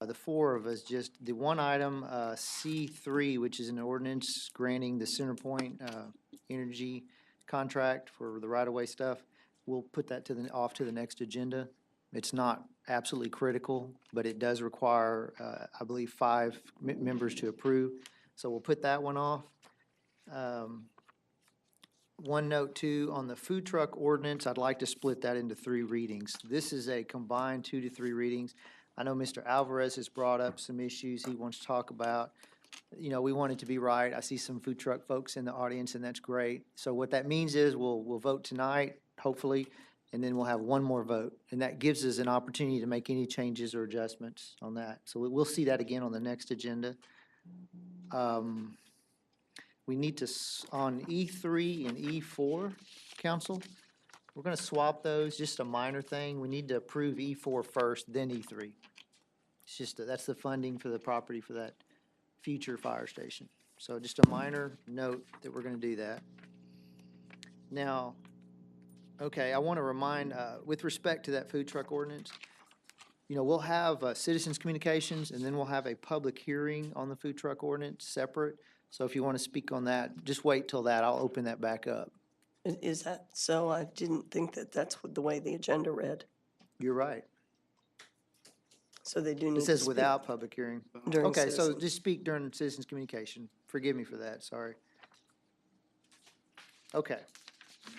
the four of us, just the one item, C3, which is an ordinance granting the CenterPoint Energy contract for the right-of-way stuff. We'll put that off to the next agenda. It's not absolutely critical, but it does require, I believe, five members to approve. So we'll put that one off. One note too, on the food truck ordinance, I'd like to split that into three readings. This is a combined 2 to 3 readings. I know Mr. Alvarez has brought up some issues he wants to talk about. You know, we want it to be right. I see some food truck folks in the audience, and that's great. So what that means is we'll vote tonight, hopefully, and then we'll have one more vote. And that gives us an opportunity to make any changes or adjustments on that. So we'll see that again on the next agenda. We need to, on E3 and E4, council, we're gonna swap those, just a minor thing. We need to approve E4 first, then E3. It's just, that's the funding for the property for that future fire station. So just a minor note that we're gonna do that. Now, okay, I wanna remind, with respect to that food truck ordinance, you know, we'll have citizens' communications, and then we'll have a public hearing on the food truck ordinance separate. So if you want to speak on that, just wait till that. I'll open that back up. Is that so? I didn't think that that's the way the agenda read. You're right. So they do need It to says speak without public hearing. during Okay, so citizens. just speak during citizens' communication. Forgive me for that, sorry. Okay.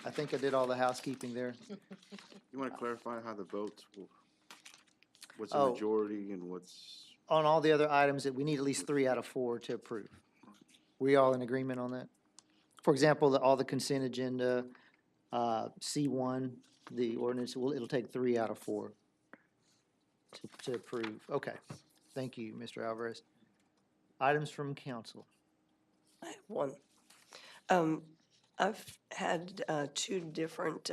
I think I did all the housekeeping there. You want to clarify how the votes, what's Oh. a majority and what's, On all the other items, that we need at least 3 out of 4 to approve. We all in agreement on that? For example, all the consent agenda, C1, the ordinance, it'll take 3 out of 4 to approve. Okay, thank you, Mr. Alvarez. Items from council. I have one. I've had two different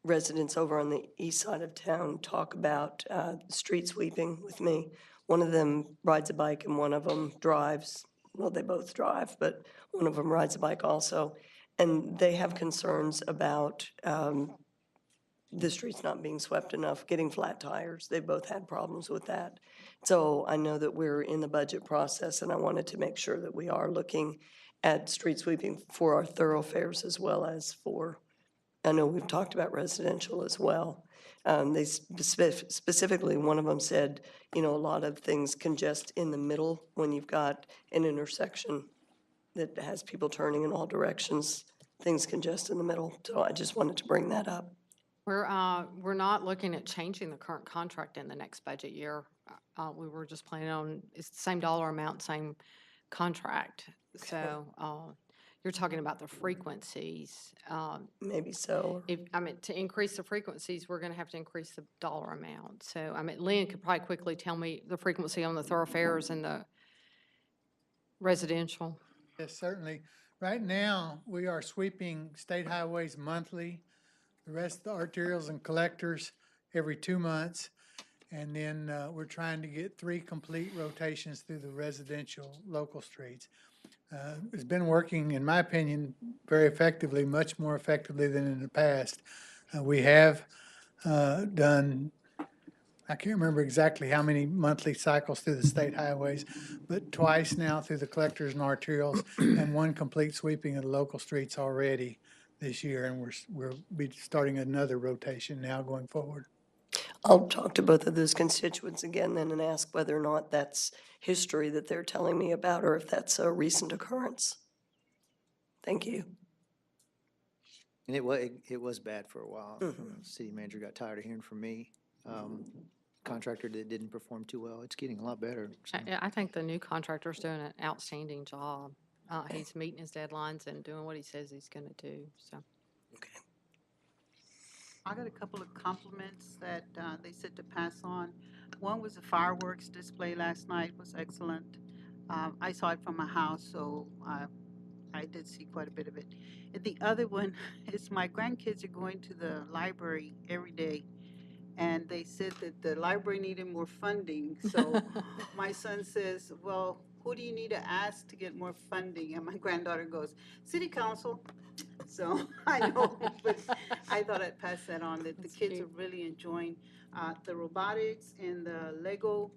residents over on the east side of town talk about street sweeping with me. One of them rides a bike and one of them drives. Well, they both drive, but one of them rides a bike also. And they have concerns about the streets not being swept enough, getting flat tires. They both had problems with that. So I know that we're in the budget process, and I wanted to make sure that we are looking at street sweeping for our thoroughfares as well as for, I know we've talked about residential as well. They specifically, one of them said, you know, a lot of things congest in the middle when you've got an intersection that has people turning in all directions. Things congest in the middle. So I just wanted to bring that up. We're not looking at changing the current contract in the next budget year. We were just planning on, it's the same dollar amount, same contract. So, you're talking about the frequencies. Maybe so. To increase the frequencies, we're gonna have to increase the dollar amount. So, Lynn could probably quickly tell me the frequency on the thoroughfares and the residential. Yes, certainly. Right now, we are sweeping state highways monthly, the rest of the arterials and collectors every 2 months. And then we're trying to get 3 complete rotations through the residential local streets. It's been working, in my opinion, very effectively, much more effectively than in the past. We have done, I can't remember exactly how many monthly cycles through the state highways, but twice now through the collectors and arterials, and 1 complete sweeping of the local streets already this year, and we'll be starting another rotation now going forward. I'll talk to both of those constituents again then and ask whether or not that's history that they're telling me about or if that's a recent occurrence. Thank you. And it was bad for a while. City manager got tired of hearing from me. Contractor that didn't perform too well. It's getting a lot better. So. I think the new contractor's doing an outstanding job. He's meeting his deadlines and doing what he says he's gonna do, so. Okay. I got a couple of compliments that they said to pass on. One was the fireworks display last night was excellent. I saw it from my house, so I did see quite a bit of it. And the other one is my grandkids are going to the library every day, and they said that the library needed more funding. So my son says, well, who do you need to ask to get more funding? And my granddaughter goes, City Council. So I know, but I thought I'd pass that on, that the That's kids cute. are really enjoying the robotics and the Lego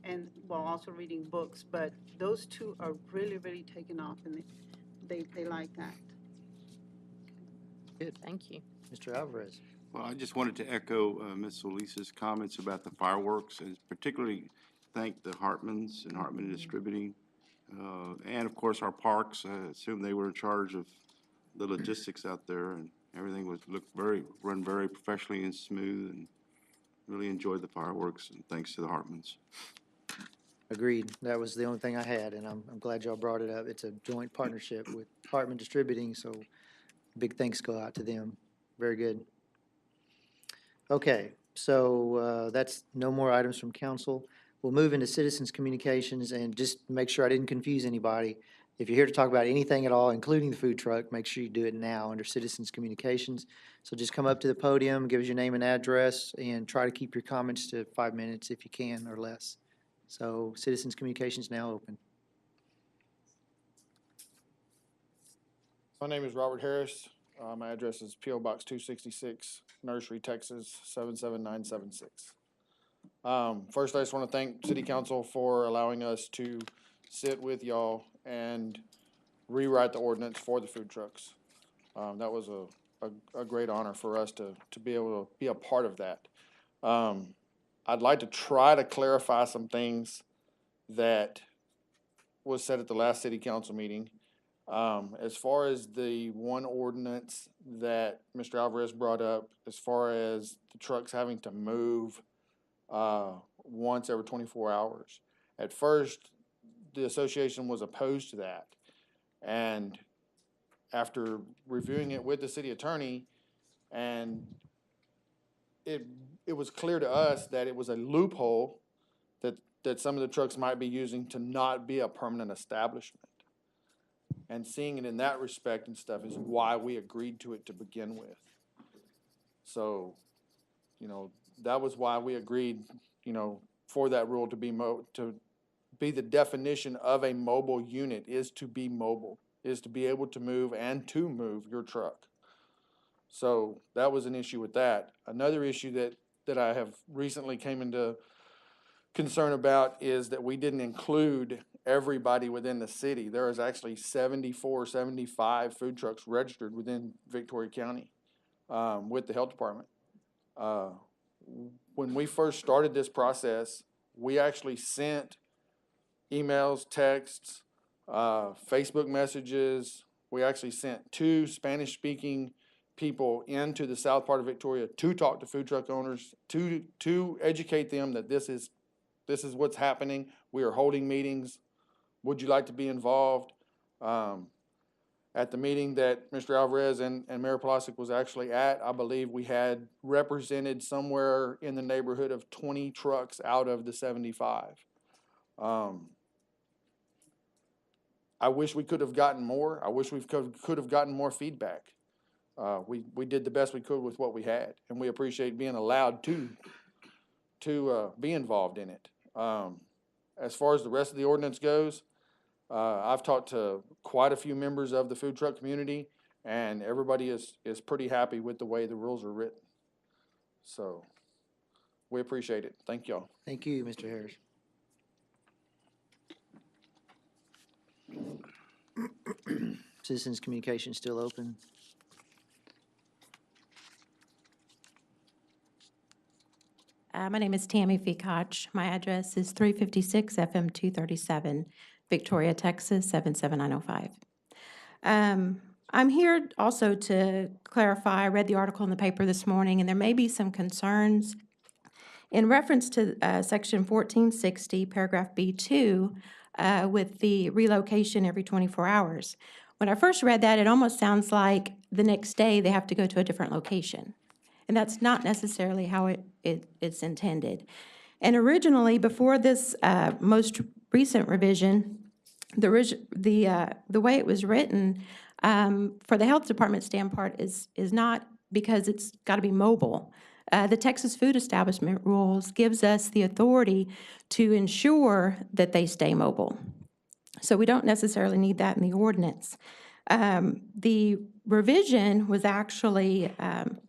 and while also reading books. But those two are really, really taking off, and they like that. Thank you. Mr. Alvarez. Well, I just wanted to echo Ms. Solis's comments about the fireworks, and particularly thank the Hartmans and Hartman Distributing, and of course our parks. I assume they were in charge of the logistics out there, and everything run very professionally and smooth, and really enjoyed the fireworks, and thanks to the Hartmans. Agreed. That was the only thing I had, and I'm glad y'all brought it up. It's a joint partnership with Hartman Distributing, so big thanks go out to them. Very good. Okay, so that's no more items from council. We'll move into citizens' communications, and just make sure I didn't confuse anybody. If you're here to talk about anything at all, including the food truck, make sure you do it now under citizens' communications. So just come up to the podium, give us your name and address, and try to keep your comments to 5 minutes if you can or less. So citizens' communications now open. My name is Robert Harris. My address is P.O. Box 266, Nursery, Texas 77976. First, I just want to thank City Council for allowing us to sit with y'all and rewrite the ordinance for the food trucks. That was a great honor for us to be able to be a part of that. I'd like to try to clarify some things that was said at the last City Council meeting. As far as the one ordinance that Mr. Alvarez brought up, as far as the trucks having to move once every 24 hours. At first, the association was opposed to that. And after reviewing it with the city attorney, and it was clear to us that it was a loophole that some of the trucks might be using to not be a permanent establishment. And seeing it in that respect and stuff is why we agreed to it to begin with. So, that was why we agreed, for that rule to be the definition of a mobile unit is to be mobile, is to be able to move and to move your truck. So that was an issue with that. Another issue that I have recently came into concern about is that we didn't include everybody within the city. There is actually 74, 75 food trucks registered within Victoria County with the health department. When we first started this process, we actually sent emails, texts, Facebook messages. We actually sent 2 Spanish-speaking people into the south part of Victoria to talk to food truck owners, to educate them that this is what's happening. We are holding meetings. Would you like to be involved? At the meeting that Mr. Alvarez and Mayor Plasek was actually at, I believe we had represented somewhere in the neighborhood of 20 trucks out of the 75. I wish we could have gotten more. I wish we could have gotten more feedback. We did the best we could with what we had, and we appreciate being allowed to be involved in it. As far as the rest of the ordinance goes, I've talked to quite a few members of the food truck community, and everybody is pretty happy with the way the rules are written. So we appreciate it. Thank y'all. Thank you, Mr. Harris. Citizens' communication still open. My name is Tammy Fekoch. My address is 356 FM 237, Victoria, Texas 77905. I'm here also to clarify. I read the article in the paper this morning, and there may be some concerns in reference to Section 1460, paragraph B2, with the relocation every 24 hours. When I first read that, it almost sounds like the next day they have to go to a different location. And that's not necessarily how it's intended. And originally, before this most recent revision, the way it was written for the health department standpoint is not because it's got to be mobile. The Texas Food Establishment Rules gives us the authority to ensure that they stay mobile. So we don't necessarily need that in the ordinance. The revision was actually,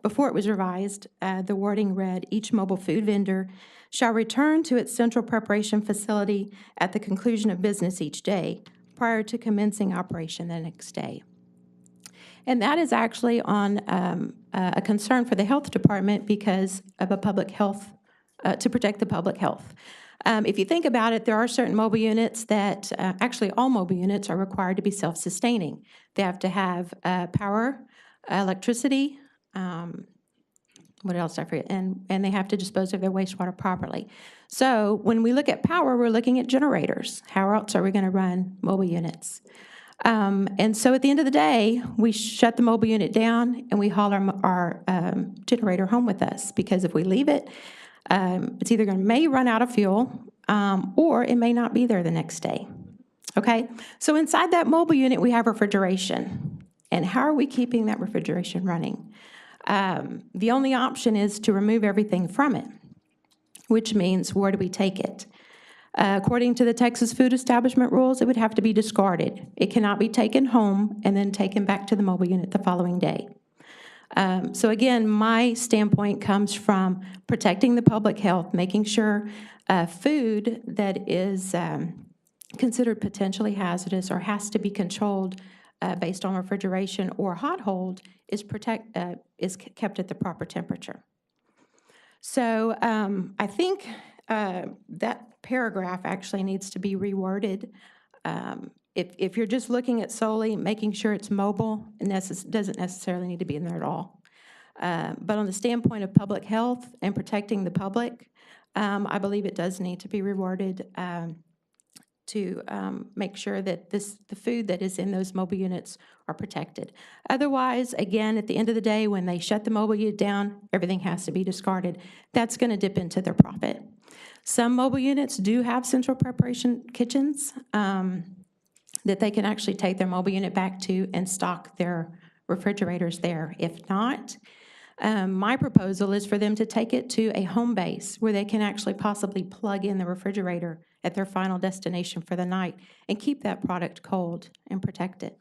before it was revised, the wording read, "Each mobile food vendor shall return to its central preparation facility at the conclusion of business each day, prior to commencing operation the next day." And that is actually on a concern for the health department because of a public health, to protect the public health. If you think about it, there are certain mobile units that, actually all mobile units are required to be self-sustaining. They have to have power, electricity, what else I forget, and they have to dispose of their wastewater properly. So when we look at power, we're looking at generators. How else are we going to run mobile units? And so at the end of the day, we shut the mobile unit down and we haul our generator home with us, because if we leave it, it's either may run out of fuel, or it may not be there the next day. Okay? So inside that mobile unit, we have refrigeration. And how are we keeping that refrigeration running? The only option is to remove everything from it, which means where do we take it? According to the Texas Food Establishment Rules, it would have to be discarded. It cannot be taken home and then taken back to the mobile unit the following day. So again, my standpoint comes from protecting the public health, making sure food that is considered potentially hazardous or has to be controlled based on refrigeration or hot hold is kept at the proper temperature. So I think that paragraph actually needs to be reworded. If you're just looking at solely making sure it's mobile, it doesn't necessarily need to be in there at all. But on the standpoint of public health and protecting the public, I believe it does need to be reworded to make sure that the food that is in those mobile units are protected. Otherwise, again, at the end of the day, when they shut the mobile unit down, everything has to be discarded. That's going to dip into their profit. Some mobile units do have central preparation kitchens that they can actually take their mobile unit back to and stock their refrigerators there. If not, my proposal is for them to take it to a home base where they can actually possibly plug in the refrigerator at their final destination for the night and keep that product cold and protect it.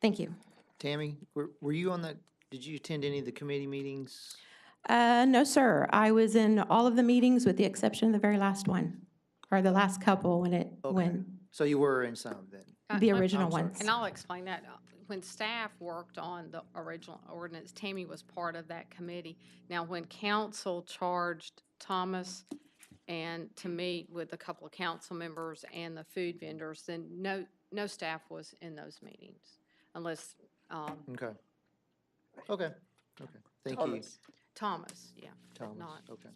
Thank you. Tammy, were you on the, did you attend any of the committee meetings? No, sir. I was in all of the meetings with the exception of the very last one, or the last couple when So you were in some then? the let- original I'm sorry. ones. And I'll explain that. When staff worked on the original ordinance, Tammy was part of that committee. Now, when council charged Thomas and to meet with a couple of council members and the food vendors, then no staff was in those meetings unless, Okay. Okay, thank you. Thomas, yeah. but Thomas, not- okay.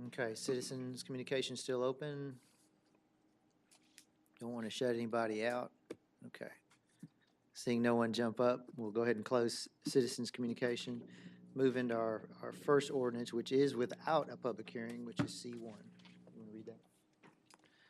Okay, citizens' communication still open? Don't want to shut anybody out? Okay. Seeing no one jump up, we'll go ahead and close citizens' communication. Move into our first ordinance, which is without a public hearing, which is C1. You want to read that?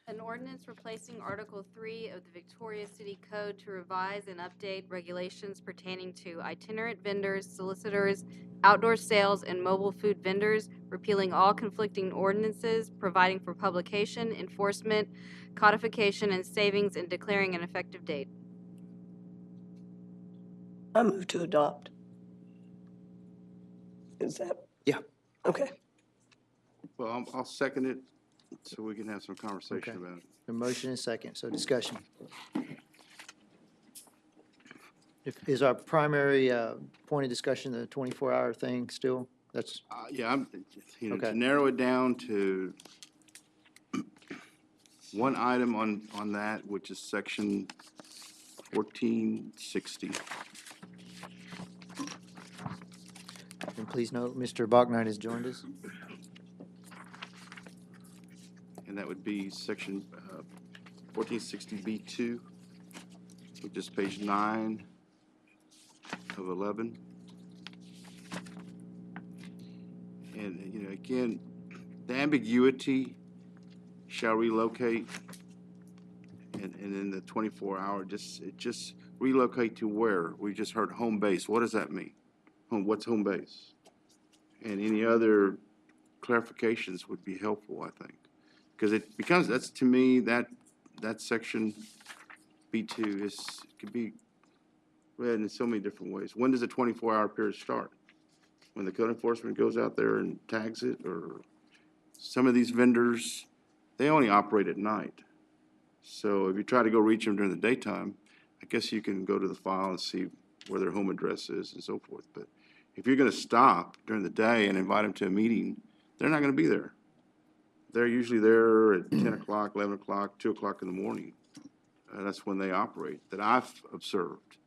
An ordinance replacing Article 3 of the Victoria City Code to revise and update regulations pertaining to itinerant vendors, solicitors, outdoor sales, and mobile food vendors, repealing all conflicting ordinances, providing for publication, enforcement, codification, and savings, and declaring an effective date. I move to adopt. Is that? Yeah. Okay. Well, I'll second it so we can have some conversation Okay. about it. A motion and second, so discussion. Is our primary point of discussion the 24-hour thing still? That's, Yeah, Okay. to narrow it down to one item on that, which is section 1460. and please note, Mr. Bachnight has joined us. And that would be section 1460B2, which is page 9 of 11. And, again, the ambiguity shall relocate, and then the 24-hour, just relocate to where? We just heard home base. What does that mean? What's home base? And any other clarifications would be helpful, I think. Because it becomes, that's to me, that section B2 is, could be read in so many different ways. When does a 24-hour period start? When the code enforcement goes out there and tags it, or some of these vendors, they only operate at night. So if you try to go reach them during the daytime, I guess you can go to the file and see where their home address is and so forth. But if you're gonna stop during the day and invite them to a meeting, they're not gonna be there. They're usually there at 10 o'clock, 11 o'clock, 2 o'clock in the morning. That's when they operate, that I've observed.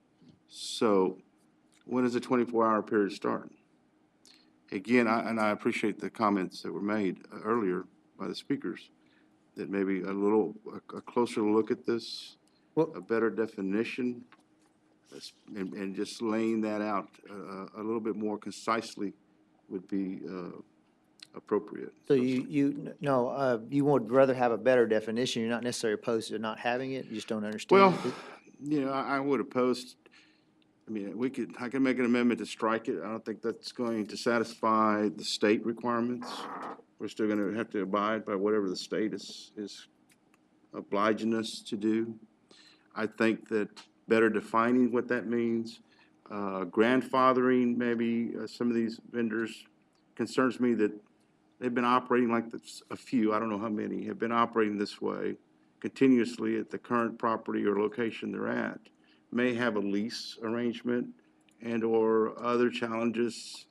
So when does a 24-hour period start? Again, I appreciate the comments that were made earlier by the speakers, that maybe a closer look at this, Well- a better definition, and just laying that out a little bit more concisely would be appropriate. So you would rather have a better definition, you're not necessarily opposed to not having it, you just don't understand Well, it? you know, I would oppose, I mean, I can make an amendment to strike it. I don't think that's going to satisfy the state requirements. We're still gonna have to abide by whatever the state is obliging us to do. I think that better defining what that means, grandfathering maybe some of these vendors concerns me that they've been operating like this, a few, I don't know how many, have been operating this way continuously at the current property or location they're at. May have a lease arrangement and/or other challenges.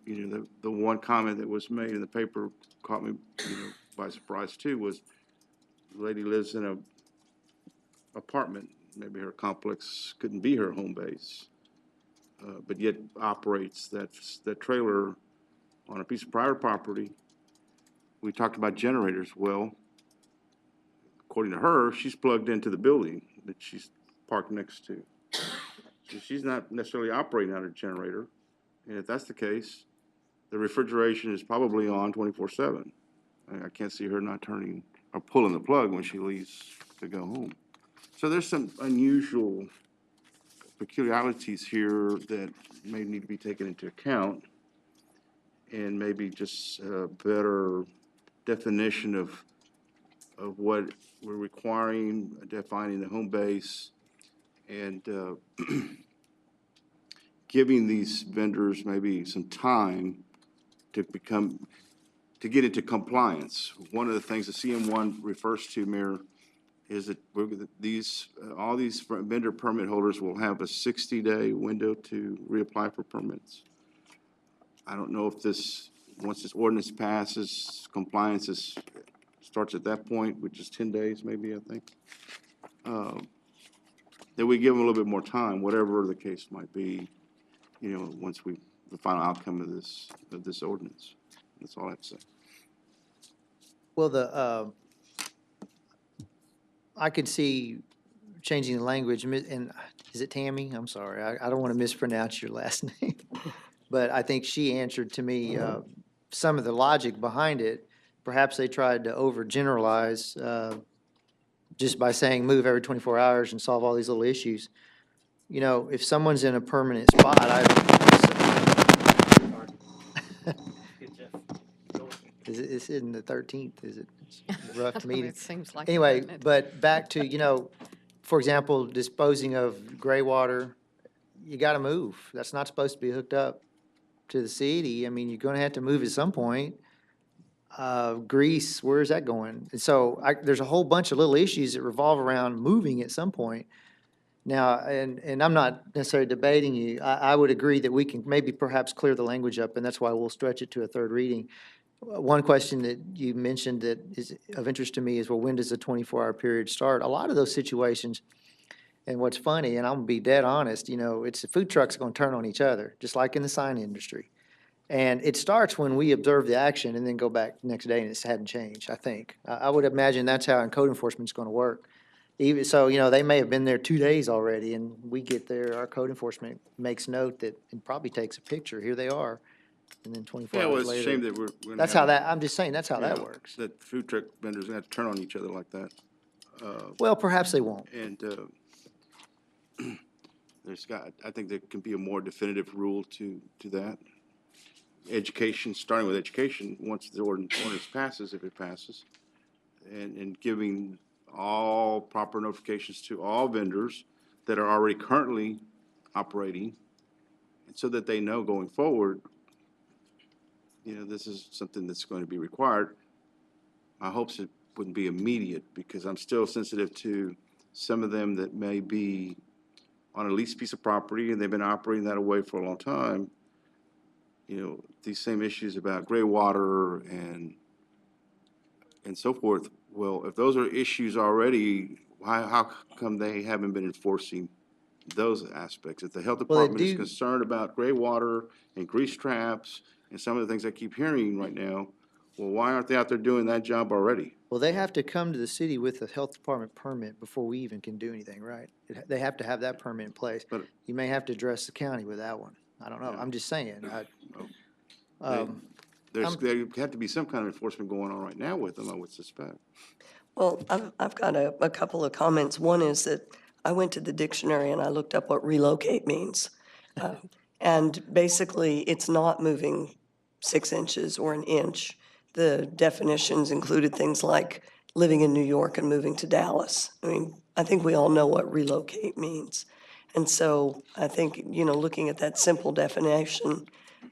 You know, the one comment that was made in the paper caught me, you know, by surprise too, was the lady lives in a apartment. Maybe her complex couldn't be her home base, but yet operates that trailer on a piece of private property. We talked about generators. Well, according to her, she's plugged into the building that she's parked next to. So she's not necessarily operating on a generator. And if that's the case, the refrigeration is probably on 24/7. I can't see her not turning or pulling the plug when she leaves to go home. So there's some unusual peculiarities here that may need to be taken into account, and maybe just a better definition of what we're requiring, defining the home base, and giving these vendors maybe some time to get into compliance. One of the things the CM1 refers to, Mayor, is that all these vendor permit holders will have a 60-day window to reapply for permits. I don't know if once this ordinance passes, compliance starts at that point, which is 10 days maybe, I think. That we give them a little bit more time, whatever the case might be, you know, once the final outcome of this ordinance. That's all I have to say. Well, I could see changing the language, and is it Tammy? I'm sorry, I don't want to mispronounce your last name. But I think she answered to me some of the logic behind it. Perhaps they tried to overgeneralize just by saying move every 24 hours and solve all these little issues. You know, if someone's in a permanent spot, It's in the 13th, is it? It's a rough I mean, meeting. it seems like it, Anyway, doesn't it? but back to, you know, for example, disposing of gray water, you gotta move. That's not supposed to be hooked up to the city. I mean, you're gonna have to move at some point. Grease, where is that going? And so there's a whole bunch of little issues that revolve around moving at some point. Now, and I'm not necessarily debating you. I would agree that we can maybe perhaps clear the language up, and that's why we'll stretch it to a third reading. One question that you mentioned that is of interest to me is, well, when does the 24-hour period start? A lot of those situations, and what's funny, and I'm gonna be dead honest, you know, it's the food trucks gonna turn on each other, just like in the sign industry. And it starts when we observe the action and then go back the next day and it hadn't changed, I think. I would imagine that's how code enforcement's gonna work. Even, so, you know, they may have been there 2 days already, and we get there, our code enforcement makes note that, and probably takes a picture, here they are, and then 24 Yeah, well, hours it's a later. shame that we're gonna That's have, how that, I'm just saying, that's how that yeah, works. that food truck vendors are gonna have to turn on each other like that. Well, perhaps they won't. And I think there can be a more definitive rule to that. Education, starting with education, once the ordinance passes, if it passes, and giving all proper notifications to all vendors that are already currently operating, so that they know going forward, this is something that's going to be required. My hopes it wouldn't be immediate, because I'm still sensitive to some of them that may be on a leased piece of property and they've been operating that way for a long time. These same issues about gray water and so forth. Well, if those are issues already, how come they haven't been enforcing those aspects? If the health Well, they department is do- concerned about gray water and grease traps and some of the things I keep hearing right now, well, why aren't they out there doing that job already? Well, they have to come to the city with a health department permit before we even can do anything, right? They have to have that permit in place. But- You may have to address the county with that one. I don't know. I'm just saying. There have to be some kind of enforcement going on right now with them, I would suspect. Well, I've got a couple of comments. One is that I went to the dictionary and I looked up what relocate means. And basically, it's not moving 6 inches or an inch. The definitions included things like living in New York and moving to Dallas. I mean, I think we all know what relocate means. And so I think, looking at that simple definition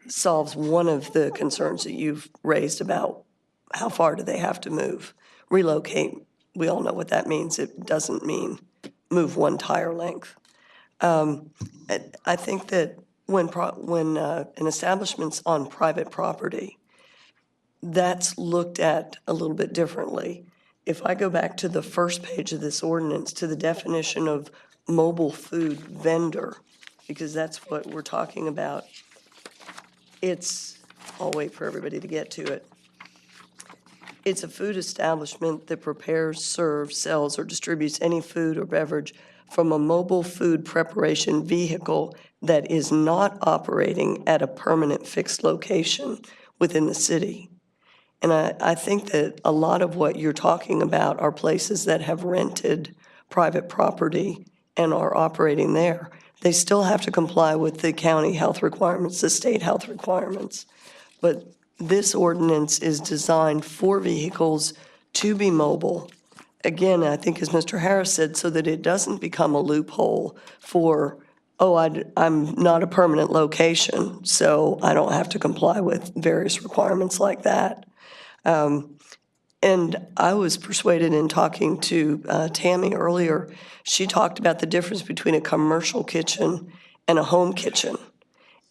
solves one of the concerns that you've raised about how far do they have to move. Relocate, we all know what that means. It doesn't mean move one tire length. I think that when an establishment's on private property, that's looked at a little bit differently. If I go back to the first page of this ordinance, to the definition of mobile food vendor, because that's what we're talking about, I'll wait for everybody to get to it. It's a food establishment that prepares, serves, sells, or distributes any food or beverage from a mobile food preparation vehicle that is not operating at a permanent fixed location within the city. And I think that a lot of what you're talking about are places that have rented private property and are operating there. They still have to comply with the county health requirements, the state health requirements. But this ordinance is designed for vehicles to be mobile. Again, I think as Mr. Harris said, so that it doesn't become a loophole for, I'm not a permanent location, so I don't have to comply with various requirements like that. And I was persuaded in talking to Tammy earlier, she talked about the difference between a commercial kitchen and a home kitchen.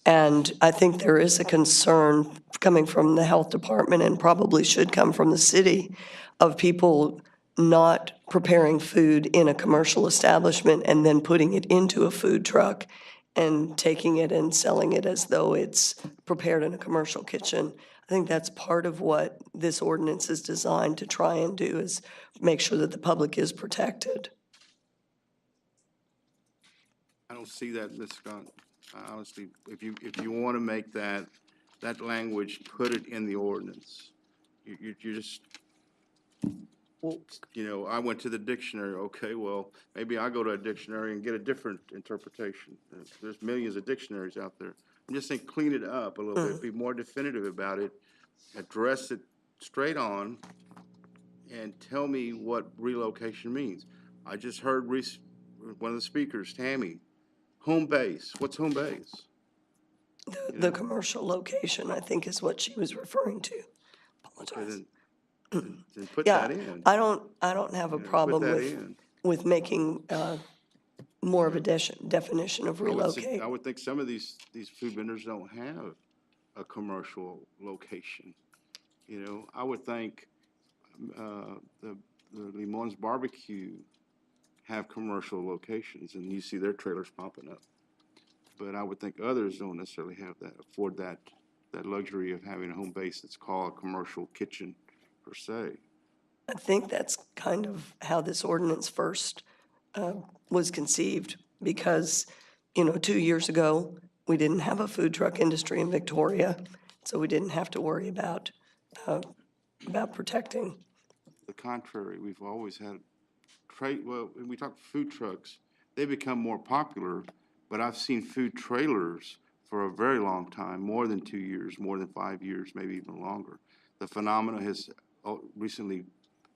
And I think there is a concern coming from the health department and probably should come from the city of people not preparing food in a commercial establishment and then putting it into a food truck and taking it and selling it as though it's prepared in a commercial kitchen. I think that's part of what this ordinance is designed to try and do, is make sure that the public is protected. I don't see that, Ms. Scott. Honestly, if you want to make that language, put it in the ordinance. You just, I went to the dictionary, okay, well, maybe I go to a dictionary and get a different interpretation. There's millions of dictionaries out there. I'm just saying, clean it up a little bit, be more definitive about it, address it straight on, and tell me what relocation means. I just heard one of the speakers, Tammy, home base. What's home base? The commercial location, I think, is what she was referring to. Okay, Apologize. then put Yeah, that in. I don't have a problem Put that with, in. with making more of a definition of I relocate. would think some of these food vendors don't have a commercial location. I would think the Limon's Barbecue have commercial locations, and you see their trailers popping up. But I would think others don't necessarily afford that luxury of having a home base that's called a commercial kitchen per se. I think that's kind of how this ordinance first was conceived, because, 2 years ago, we didn't have a food truck industry in Victoria, so we didn't have to worry about protecting. The contrary, we've always had when we talk food trucks, they become more popular, but I've seen food trailers for a very long time, more than 2 years, more than 5 years, maybe even longer. The phenomena has recently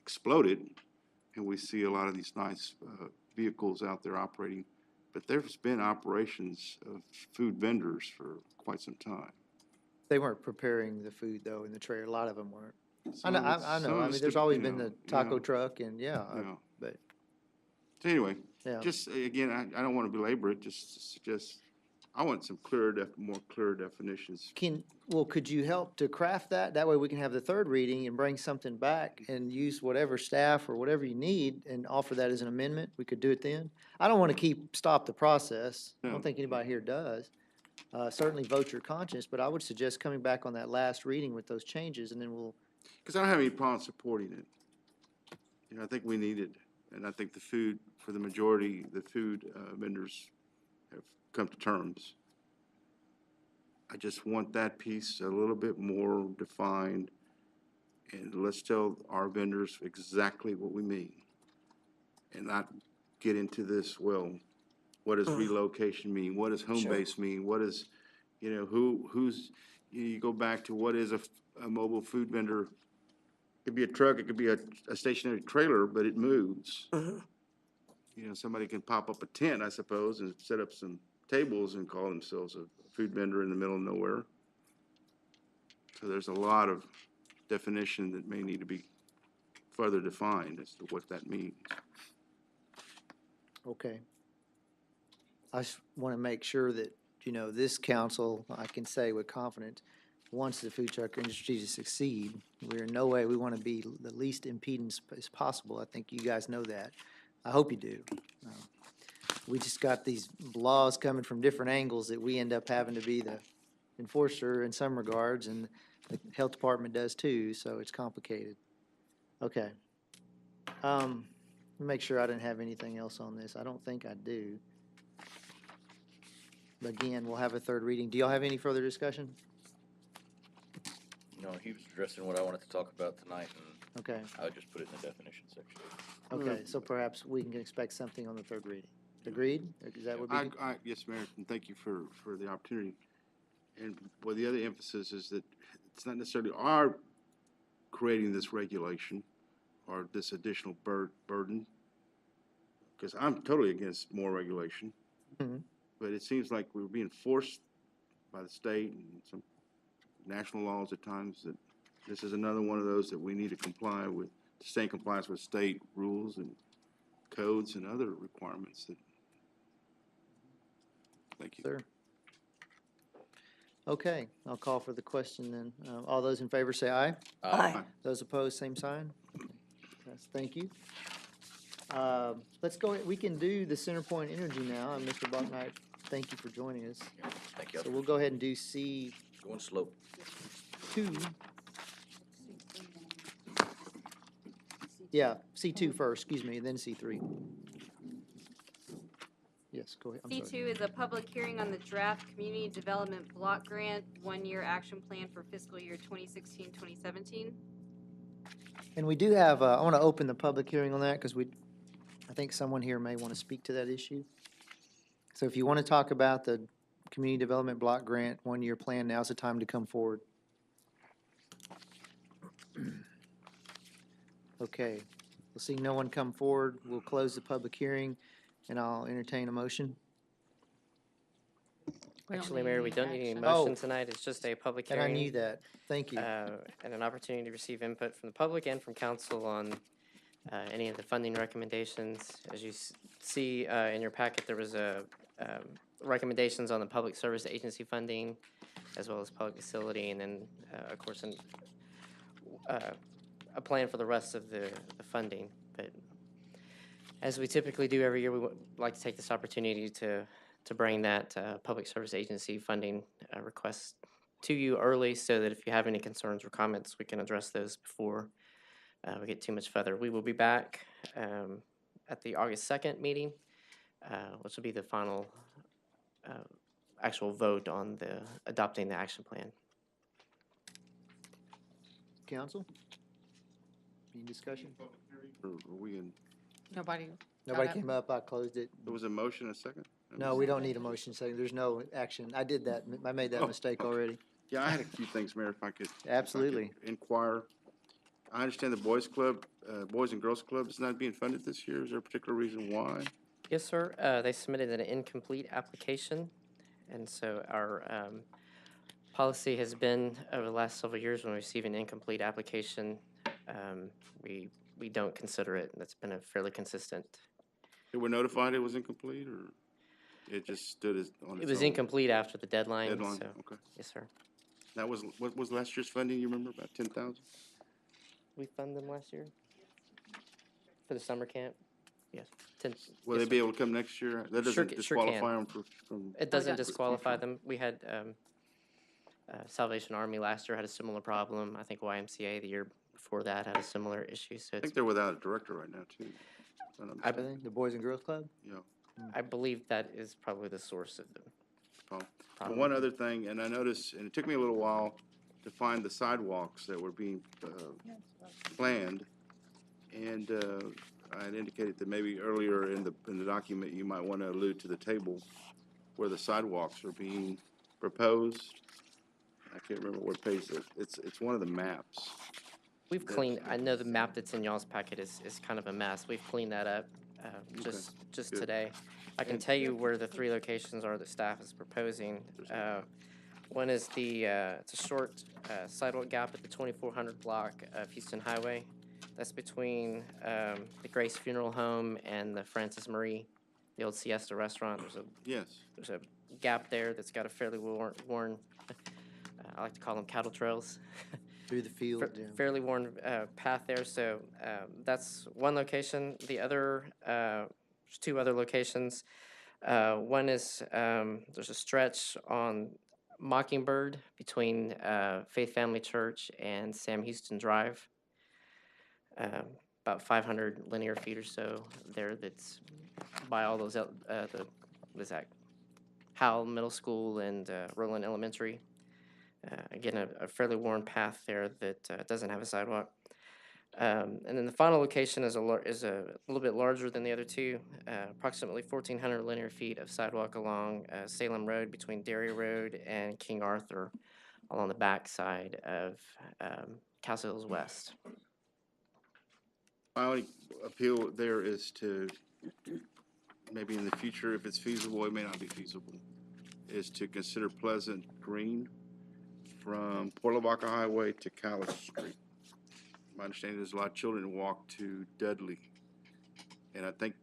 exploded, and we see a lot of these nice vehicles out there operating. But there's been operations of food vendors for quite some time. They weren't preparing the food though in the trailer. A lot of them weren't. I Some know, of it's- I know. some of I it's mean, there's the- always you been know, the taco yeah, truck and yeah, yeah. but So anyway, yeah. just, again, I don't want to belabor it, just to suggest, I want some more clear definitions. Could you help to craft that? That way we can have the third reading and bring something back and use whatever staff or whatever you need and offer that as an amendment. We could do it then. I don't want to stop the process. I No. don't think anybody here does. Certainly vote your conscience, but I would suggest coming back on that last reading with those changes and then we'll, Because I don't have any problem supporting it. You know, I think we need it, and I think for the majority, the food vendors have come to terms. I just want that piece a little bit more defined, and let's tell our vendors exactly what we mean. And not get into this, well, what does relocation mean? What does home Sure. base mean? What is, you know, you go back to what is a mobile food vendor? It could be a truck, it could be a stationary trailer, but it moves. Mhm. You know, somebody can pop up a tent, I suppose, and set up some tables and call themselves a food vendor in the middle of nowhere. So there's a lot of definition that may need to be further defined as to what that means. okay. I just want to make sure that, this council, I can say with confidence, wants the food truck industry to succeed. We're in no way, we want to be the least impedance as possible. I think you guys know that. I hope you do. We just got these laws coming from different angles that we end up having to be the enforcer in some regards, and the health department does too, so it's complicated. Okay. Make sure I didn't have anything else on this. I don't think I do. But again, we'll have a third reading. Do y'all have any further discussion? No, he was addressing what I wanted to talk about tonight, and Okay, I would just put it in the definition section. okay, so perhaps we can expect something on the third reading. Agreed? Is that what we do? Yes, Mayor, and thank you for the opportunity. And well, the other emphasis is that it's not necessarily our creating this regulation or this additional burden, because I'm totally against more regulation. Mhm. But it seems like we're being forced by the state and some national laws at times that this is another one of those that we need to comply with, to stay in compliance with state rules and codes and other requirements that. Thank you. Sir? Okay, I'll call for the question then. All those in favor say aye. Aye. Those opposed, same sign. Yes, thank you. Let's go, we can do the CenterPoint Energy now, and Mr. Bucknight, thank you for joining us. Yeah, thank you. So we'll go ahead and do C2. Going slow. Yeah, C2 first, excuse me, and then C3. Yes, go ahead, I'm sorry. C2 is a public hearing on the draft Community Development Block Grant, one-year action plan for fiscal year 2016, 2017. And we do have, I want to open the public hearing on that because I think someone here may want to speak to that issue. So if you want to talk about the Community Development Block Grant one-year plan, now's the time to come forward. Okay, we'll see no one come forward. We'll close the public hearing and I'll entertain a motion. We don't Actually, need Mayor, any we don't need any action. motion Oh. tonight. It's just a public And hearing. I knew that. Thank you. And an opportunity to receive input from the public and from council on any of the funding recommendations. As you see in your packet, there was recommendations on the public service agency funding, as well as public facility, and then, of course, a plan for the rest of the funding. But as we typically do every year, we would like to take this opportunity to bring that public service agency funding request to you early, so that if you have any concerns or comments, we can address those before we get too much further. We will be back at the August 2nd meeting, which will be the final actual vote on adopting the action plan. Council? Any discussion? Or are we in, Nobody. Nobody up. came up, I closed it. there was a motion, a second? No, we don't need a motion saying there's no action. I did that, I made that Oh, mistake okay. already. Yeah, I had a few things, Mayor, if I could. Absolutely. Inquire. I understand the Boys Club, Boys and Girls Club is not being funded this year. Is there a particular reason why? Yes, sir. They submitted an incomplete application, and so our policy has been, over the last several years, when we receive an incomplete application, we don't consider it. That's been a fairly consistent. They were notified it was incomplete, or it just stood as on its own? It was incomplete after the deadline, Deadline, so, okay. yes, sir. That was, what was last year's funding, you remember, about 10,000? We funded them last year? For the summer camp? Yes. Will yes, they be sir. able to come next year? That Sure doesn't sure can. disqualify them from, It doesn't yeah. disqualify them. We had, Salvation Army last year had a similar problem. I think YMCA the year before that had a similar issue, so I it's, think they're without a director right now, too. If I'm not I- mistaken. The Boys and Girls Club? Yeah. I believe that is probably the source of the Oh. And problem. one other thing, and I noticed, and it took me a little while to find the sidewalks that were being planned. And I had indicated that maybe earlier in the document, you might want to allude to the table where the sidewalks are being proposed. I can't remember what page it's one of the maps. We've cleaned, I know the map that's in y'all's packet is kind of a mess. We've cleaned that up just good. today. I can And- tell you where the 3 locations are that staff is proposing. One is it's a short sidewalk gap at the 2400 block of Houston Highway. That's between the Grace Funeral Home and the Francis Marie, the old Siesta restaurant. Yes. There's a gap there that's got a fairly worn I like to call them cattle trails. Through the field, yeah. Fairly worn path there, so that's one location. The other, there's 2 other locations. One is, there's a stretch on Mockingbird between Faith Family Church and Sam Houston Drive. About 500 linear feet or so there that's by all those, what is that? Howell Middle School and Roland Elementary. Again, a fairly worn path there that doesn't have a sidewalk. And then the final location is a little bit larger than the other 2, approximately 1,400 linear feet of sidewalk along Salem Road between Dairy Road and King Arthur along the back side of Castle Hills West. My only appeal there is to, maybe in the future, if it's feasible, it may not be feasible, is to consider Pleasant Green from Port Lavaca Highway to Callis Street. My understanding is a lot of children who walk to Dudley. And I think,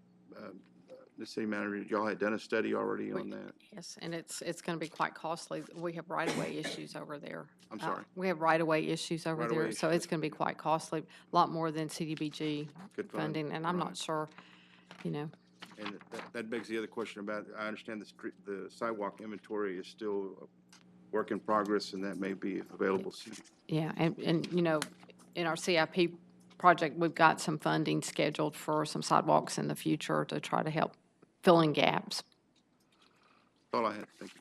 the city manager, y'all had done a study already on that? Yes, and it's going to be quite costly. We have right-of-way issues over there. I'm sorry. We have right-of-way issues over Right-of-way there, so issues. it's going to be quite costly, a lot more than CDBG Good fund. funding, and I'm Right. not sure, you know. And that begs the other question about, I understand the sidewalk inventory is still a work in progress, and that may be available soon. Yeah, and, you know, in our CIP project, we've got some funding scheduled for some sidewalks in the future to try to help fill in gaps. That's all I had. Thank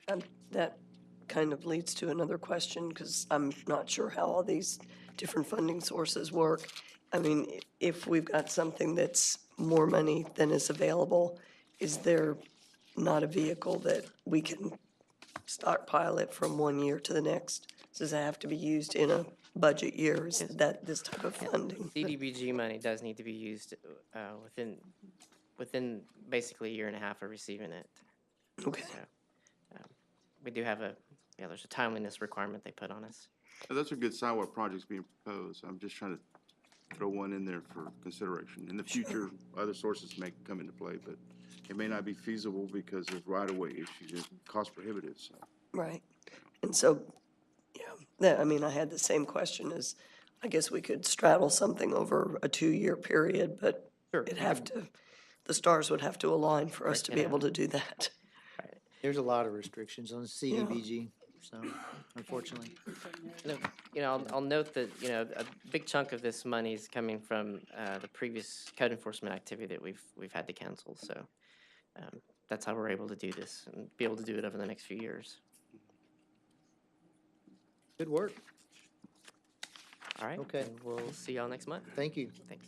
you. That kind of leads to another question, because I'm not sure how all these different funding sources work. I mean, if we've got something that's more money than is available, is there not a vehicle that we can stockpile it from one year to the next? Does it have to be used in a budget year? Is that this type of funding? CDBG money does need to be used within basically a year and a half of receiving it. Okay. So, we do have there's a timeliness requirement they put on us. Those are good sidewalk projects being proposed. I'm just trying to throw one in there for consideration. In the future, other sources may come into play, but it may not be feasible because of right-of-way issues. It's cost prohibitive, so. Right. And so, yeah, I mean, I had the same question as, I guess we could straddle something over a 2-year period, but Sure. the stars would have to align for us Right, to be and, able to do that. There's a lot of restrictions on CDBG, so unfortunately. You know, I'll note that, you know, a big chunk of this money is coming from the previous code enforcement activity that we've had to cancel. So that's how we're able to do this and be able to do it over the next few years. Good work. All right. Okay. And we'll see y'all next month. Thank you. Thanks.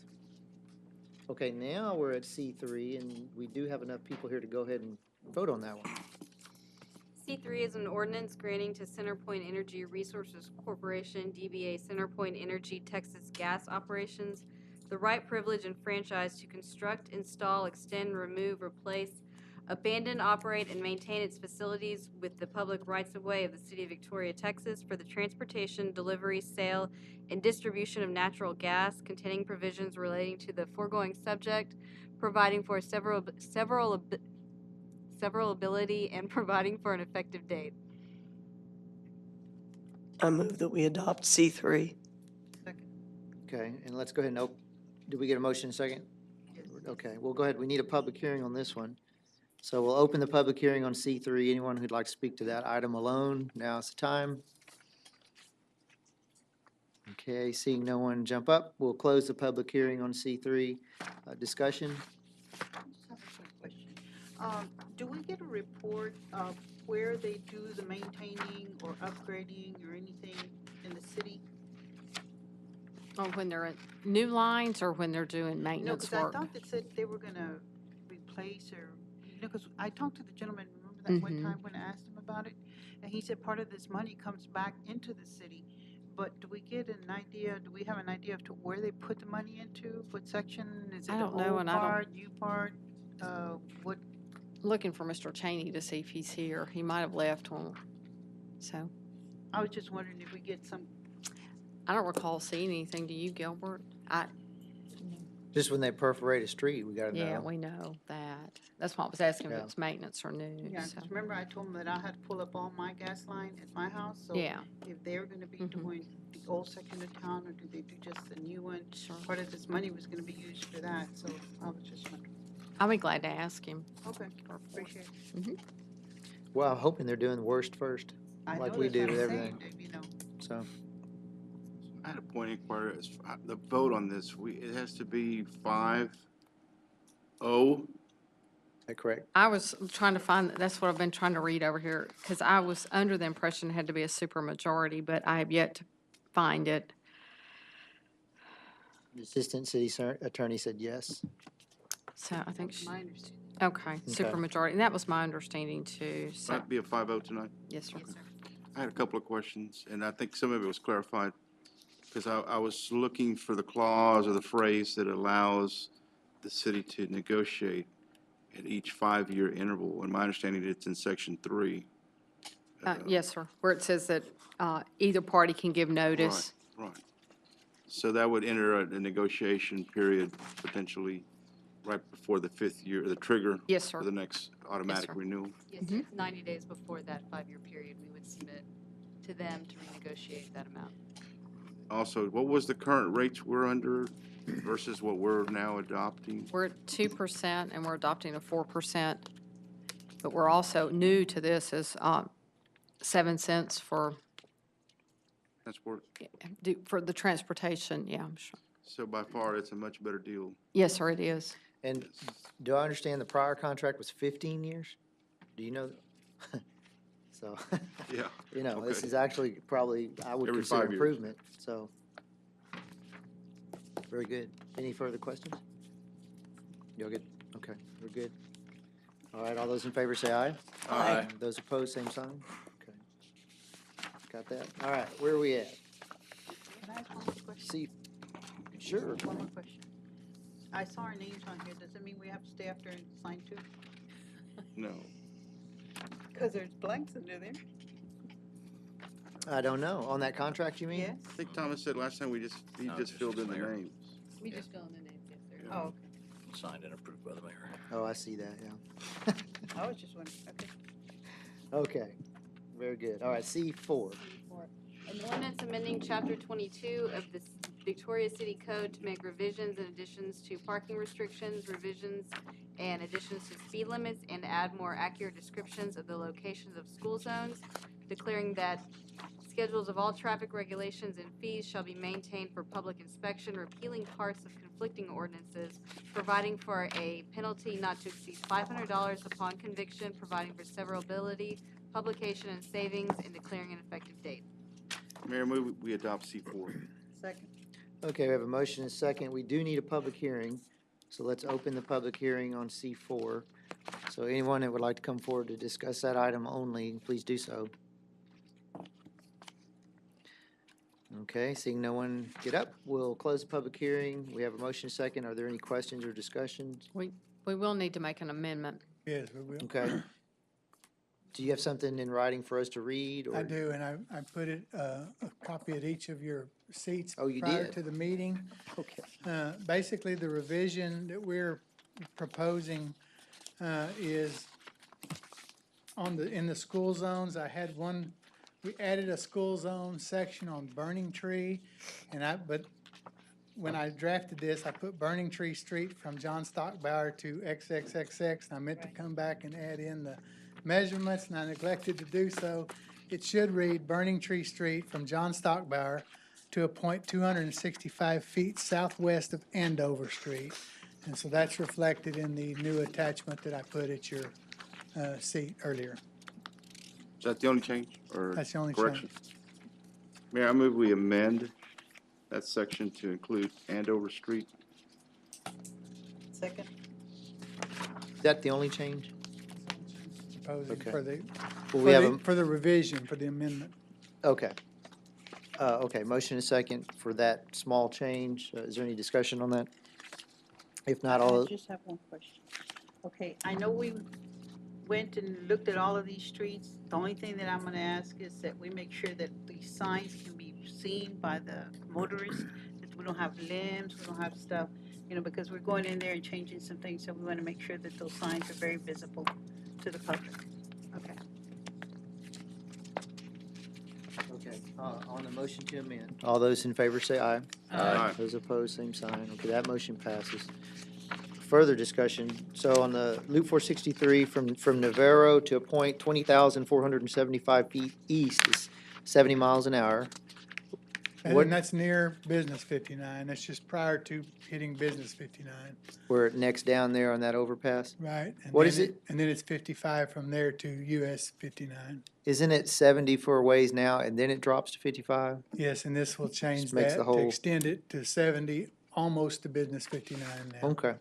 Okay, now we're at C3, and we do have enough people here to go ahead and vote on that one. C3 is an ordinance granting to CenterPoint Energy Resources Corporation, DBA CenterPoint Energy Texas Gas Operations, the right, privilege, and franchise to construct, install, extend, remove, replace, abandon, operate, and maintain its facilities with the public rights-of-way of the City of Victoria, Texas for the transportation, delivery, sale, and distribution of natural gas, containing provisions relating to the foregoing subject, providing for severability, and providing for an effective date. I move that we adopt C3. Okay, and let's go ahead and did we get a motion second? Okay, we'll go ahead. We need a public hearing on this one. So we'll open the public hearing on C3. Anyone who'd like to speak to that item alone, now's the time. Okay, seeing no one jump up, we'll close the public hearing on C3. Discussion? I just have a quick question. Do we get a report of where they do the maintaining or upgrading or anything in the city? Or when they're at new lines or when they're doing No, maintenance because I work? thought they said they were gonna replace or, because I talked to the gentleman, remember that one Mhm. time when I asked him about it? And he said part of this money comes back into the city. But do we get an idea, do we have an idea of to where they put the money into? What section? Is it I the don't know, old and I don't- part, new part? What, Looking for Mr. Cheney to see if he's here. He might have left when, so. I was just wondering if we get some, I don't recall seeing anything. Do you, Gilbert? Just when they perforate a street, we gotta know. Yeah, we know that. That's why I was asking if Yeah. it's maintenance or new, yeah, so. 'cause remember I told him that I had to pull up all my gas line at my house? So Yeah, if they're gonna be Mhm. doing the old section of town, or do they do just the new one? sure. Part of this money was gonna be used for that, so I was just wondering. I'll be glad to ask him. Okay, appreciate it. Well, I'm hoping they're doing the worst first, I Like know we that's do what I'm with saying, everything. that, you know. so. I had a point of inquiry, the vote on this, it has to be 5-0. Is that correct? I was trying to find, that's what I've been trying to read over here, because I was under the impression it had to be a supermajority, but I have yet to find it. The Assistant City Attorney said yes. So I think, That's my understanding. okay, supermajority, and that was my understanding too, so, Might be a 5-0 tonight. yes, sir. I had a couple of questions, and I think some of it was clarified, because I was looking for the clause or the phrase that allows the city to negotiate at each 5-year interval, and my understanding it's in section 3. Yes, sir, where it says that either party can give notice. Right. So that would enter a negotiation period potentially right before the 5th year, the trigger Yes, sir. for the next automatic sir. renewal. Yes, sir. 90 days before that 5-year period, we would submit to them to renegotiate that amount. Also, what was the current rates we're under versus what we're now adopting? We're at 2% and we're adopting a 4%, but we're also new to this is 7 cents for Transport. for the transportation, yeah, I'm sure. So by far, it's a much better deal. Yes, sir, it is. And do I understand the prior contract was 15 years? Do you know? So, Yeah. you know, this Okay. is actually probably, I would Every consider 5 years. improvement, so. Very good. Any further questions? You're good? Okay, we're good. All right, all those in favor say aye. Aye. Those opposed, same sign? Okay. Got that? All right, where are we at? Can I ask one more question? See, sure. One more question. I saw our names on here. Does it mean we have to stay after and sign too? No. Because there's blanks under there. I don't know. On that contract, you mean? Yes. I think Thomas said last time you No, just filled in the mayor. names. We just fill in the names, yes, sir. Yeah. Oh, okay. Signed and approved by the mayor. Oh, I see that, yeah. I was just wondering. Okay. Okay, very good. All right, C4. An ordinance amending Chapter 22 of the Victoria City Code to make revisions and additions to parking restrictions, revisions and additions to speed limits, and add more accurate descriptions of the locations of school zones, declaring that schedules of all traffic regulations and fees shall be maintained for public inspection, repealing parts of conflicting ordinances, providing for a penalty not to exceed $500 upon conviction, providing for severability, publication and savings, and declaring an effective date. Mayor, move we adopt C4. Second. Okay, we have a motion and a second. We do need a public hearing. So let's open the public hearing on C4. So anyone that would like to come forward to discuss that item only, please do so. Okay, seeing no one get up, we'll close the public hearing. We have a motion second. Are there any questions or discussions? We will need to make an amendment. Yes, we will. Okay. Do you have something in writing for us to read? I or do, and I put it, a copy at each of your seats. Oh, you prior did? to the meeting. Okay. Basically, the revision that we're proposing is in the school zones. I had one, we added a school zone section on Burning Tree, but when I drafted this, I put Burning Tree Street from John Stockbauer to XXXX, and I meant to come back and add in the measurements, and I neglected to do so. It should read Burning Tree Street from John Stockbauer to a point 265 feet southwest of Andover Street. And so that's reflected in the new attachment that I put at your seat earlier. Is that the only change, or That's the only correction? Mayor, I move we amend that section to include Andover Street. Second. Is that the only change? Proposing Okay. for the, Well, we have a, for the revision, for the amendment. okay. Okay, motion and second for that small change. Is there any discussion on that? If not, I all, just have one question. Okay, I know we went and looked at all of these streets. The only thing that I'm gonna ask is that we make sure that these signs can be seen by the motorists, that we don't have limbs, we don't have stuff, because we're going in there and changing some things, so we wanna make sure that those signs are very visible to the public. Okay. okay, on the motion to amend. All those in favor say aye. Aye. Those opposed, same sign. Okay, that motion passes. Further discussion, so on the Loop 463 from Navarro to a point 20,475 feet east is 70 miles an hour. What- And that's near Business 59. That's just prior to hitting Business 59, We're next down there on that overpass. right? And What then is it? And then it's 55 from there to US 59. Isn't it 70 for a ways now and then it drops to 55? Yes, and this will change Just makes that the to whole- extend it to 70, almost to Business 59 now. Okay.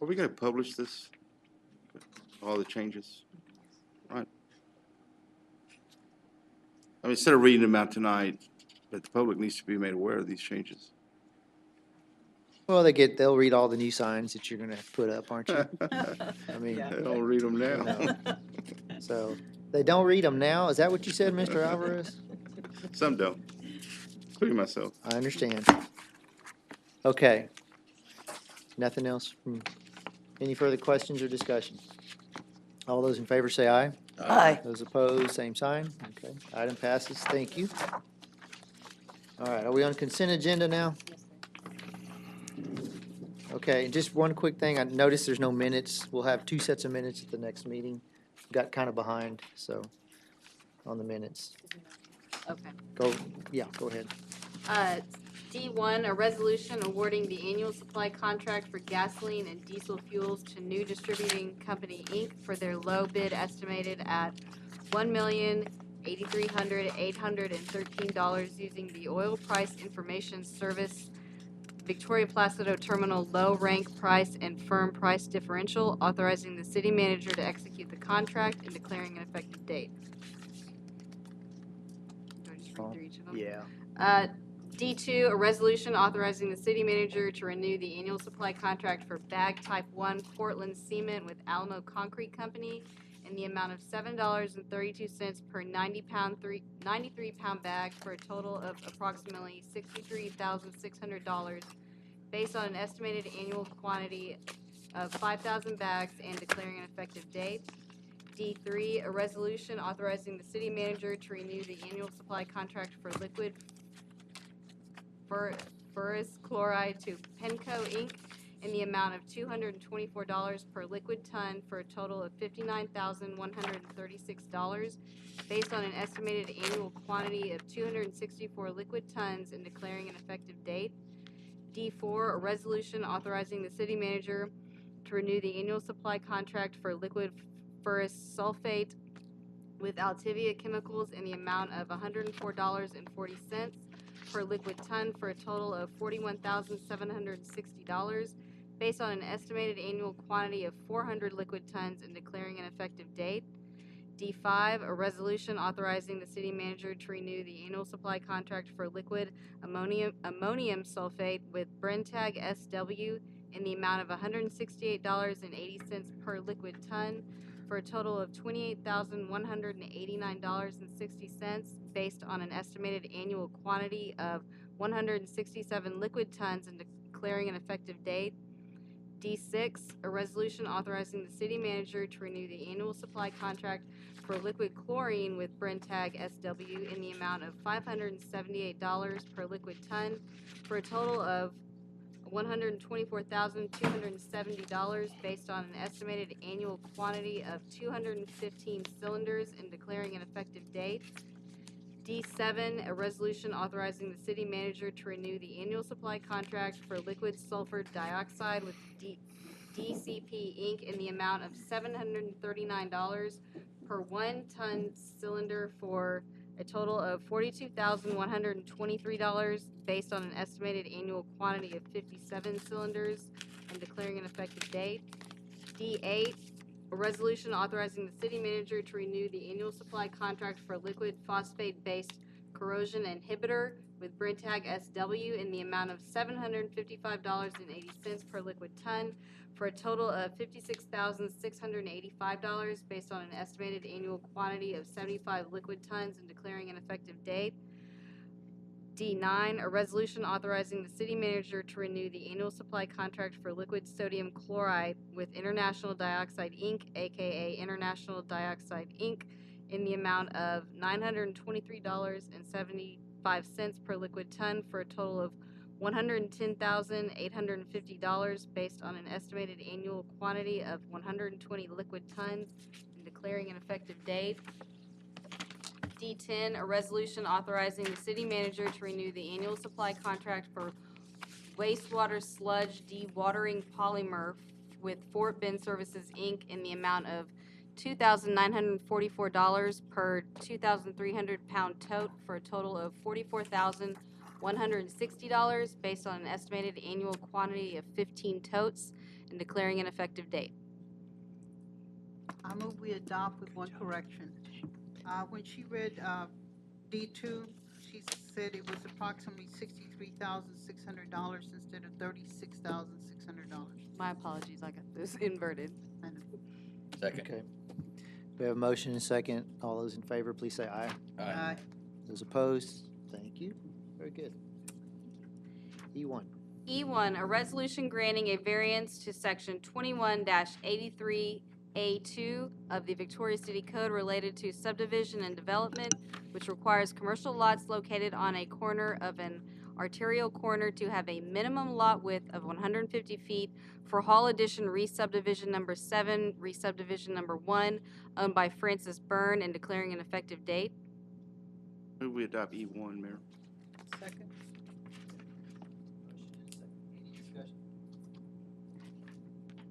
Are we gonna publish this? All the changes? Right. I mean, instead of reading them out tonight, but the public needs to be made aware of these changes. Well, they'll read all the new signs that you're gonna have to put up, aren't you? I mean, Yeah. They don't read them now. No. so, they don't read them now? Is that what you said, Mr. Alvarez? Some don't, including myself. I understand. Okay. Nothing else? Any further questions or discussion? All those in favor say aye. Aye. Those opposed, same sign. Okay, item passes. Thank you. All right, are we on consent agenda now? Okay, just one quick thing. I noticed there's no minutes. We'll have 2 sets of minutes at the next meeting. Got kind of behind, so, on the minutes. Okay. Go ahead. D1, a resolution awarding the annual supply contract for gasoline and diesel fuels to New Distributing Company, Inc. for their low bid estimated at $1,083,813 using the Oil Price Information Service Victoria Placido Terminal low rank price and firm price differential, authorizing the city manager to execute the contract and declaring an effective date. Do I just read through each of them? Yeah. D2, a resolution authorizing the city manager to renew the annual supply contract for bag type 1 Portland cement with Alamo Concrete Company in the amount of $7.32 per 93-pound bag for a total of approximately $63,600 based on an estimated annual quantity of 5,000 bags and declaring an effective date. D3, a resolution authorizing the city manager to renew the annual supply contract for liquid ferrous chloride to Penco Inc. in the amount of $224 per liquid ton for a total of $59,136 based on an estimated annual quantity of 264 liquid tons and declaring an effective date. D4, a resolution authorizing the city manager to renew the annual supply contract for liquid ferrous sulfate with Altivia Chemicals in the amount of $104.40 per liquid ton for a total of $41,760 based on an estimated annual quantity of 400 liquid tons and declaring an effective date. D5, a resolution authorizing the city manager to renew the annual supply contract for liquid ammonium sulfate with Brentag SW in the amount of $168.80 per liquid ton for a total of $28,189.60 based on an estimated annual quantity of 167 liquid tons and declaring an effective date. D6, a resolution authorizing the city manager to renew the annual supply contract for liquid chlorine with Brentag SW in the amount of $578 per liquid ton for a total of $124,270 based on an estimated annual quantity of 215 cylinders and declaring an effective date. D7, a resolution authorizing the city manager to renew the annual supply contract for liquid sulfur dioxide with DCP Inc. in the amount of $739 per 1 ton cylinder for a total of $42,123 based on an estimated annual quantity of 57 cylinders and declaring an effective date. D8, a resolution authorizing the city manager to renew the annual supply contract for liquid phosphate-based corrosion inhibitor with Brentag SW in the amount of $755.80 per liquid ton for a total of $56,685 based on an estimated annual quantity of 75 liquid tons and declaring an effective date. D9, a resolution authorizing the city manager to renew the annual supply contract for liquid sodium chloride with International Dioxide Inc., aka International Dioxide Inc., in the amount of $923.75 per liquid ton for a total of $110,850 based on an estimated annual quantity of 120 liquid tons and declaring an effective date. D10, a resolution authorizing the city manager to renew the annual supply contract for wastewater sludge dewatering polymer with Fort Bend Services, Inc. in the amount of $2,944 per 2,300 pound tote for a total of $44,160 based on an estimated annual quantity of 15 totes and declaring an effective date. I move we adopt with one correction. When she read D2, she said it was approximately $63,600 instead of $36,600. My apologies, I got this inverted. Second. Okay. We have a motion and a second. All those in favor, please say aye. Aye. Those opposed? Thank you. Very good. E1. E1, a resolution granting a variance to section 21-83A2 of the Victoria City Code related to subdivision and development, which requires commercial lots located on a corner of an arterial corner to have a minimum lot width of 150 feet for Hall Addition Re-Subdivision Number 7, Re-Subdivision Number 1, owned by Francis Byrne, and declaring an effective date. Move we adopt E1, Mayor. Second.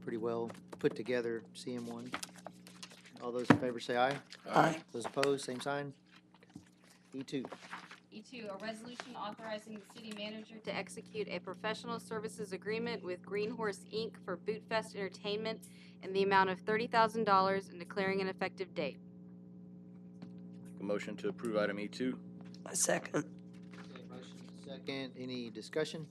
Pretty well put together, CM1. All those in favor say aye. Aye. Those opposed, same sign. E2. E2, a resolution authorizing the city manager to execute a professional services agreement with Green Horse, Inc. for Boot Fest Entertainment in the amount of $30,000 and declaring an effective date. Make a motion to approve item E2. A second. Okay, motion second. Any discussion?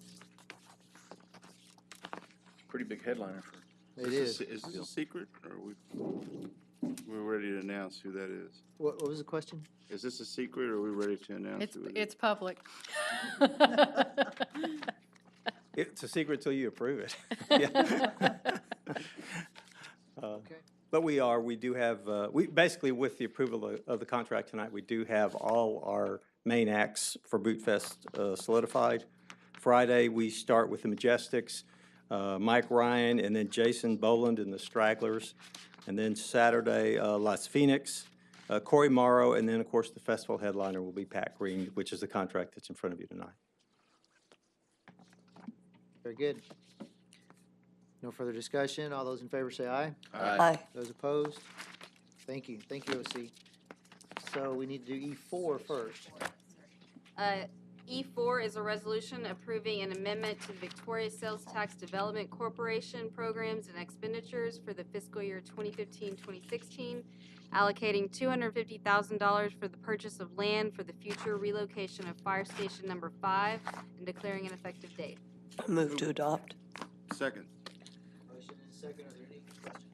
Pretty big headliner for. It is. Is this a secret, or we're ready to announce who that is? What was the question? Is this a secret, or are we ready to announce who it is? It's public. It's a secret till you approve it. Yeah. Okay. But we do have, basically with the approval of the contract tonight, we do have all our main acts for Boot Fest solidified. Friday, we start with the Majestics, Mike Ryan, and then Jason Boland and the Stragglers. And then Saturday, Las Phoenix, Corey Morrow, and then, of course, the festival headliner will be Pat Green, which is the contract that's in front of you tonight. Very good. No further discussion. All those in favor say aye. Aye. Those opposed? Thank you. Thank you, OC. So we need to do E4 first. E4 is a resolution approving an amendment to the Victoria Sales Tax Development Corporation programs and expenditures for the fiscal year 2015-2016, allocating $250,000 for the purchase of land for the future relocation of Fire Station Number 5 and declaring an effective date. I move to adopt. Second. Motion and a second, are there any questions?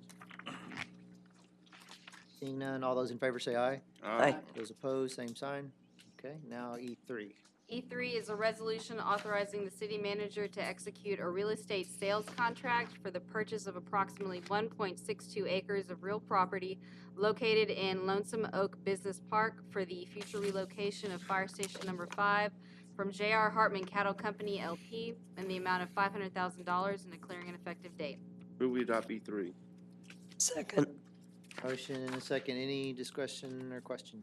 Seeing none, all those in favor say aye. Aye. Those opposed, same sign. Okay, now E3. E3 is a resolution authorizing the city manager to execute a real estate sales contract for the purchase of approximately 1.62 acres of real property located in Lonesome Oak Business Park for the future relocation of Fire Station Number 5 from J.R. Hartman Cattle Company LP in the amount of $500,000 and declaring an effective date. Move we adopt E3. Second. Motion and a second, any discussion or question?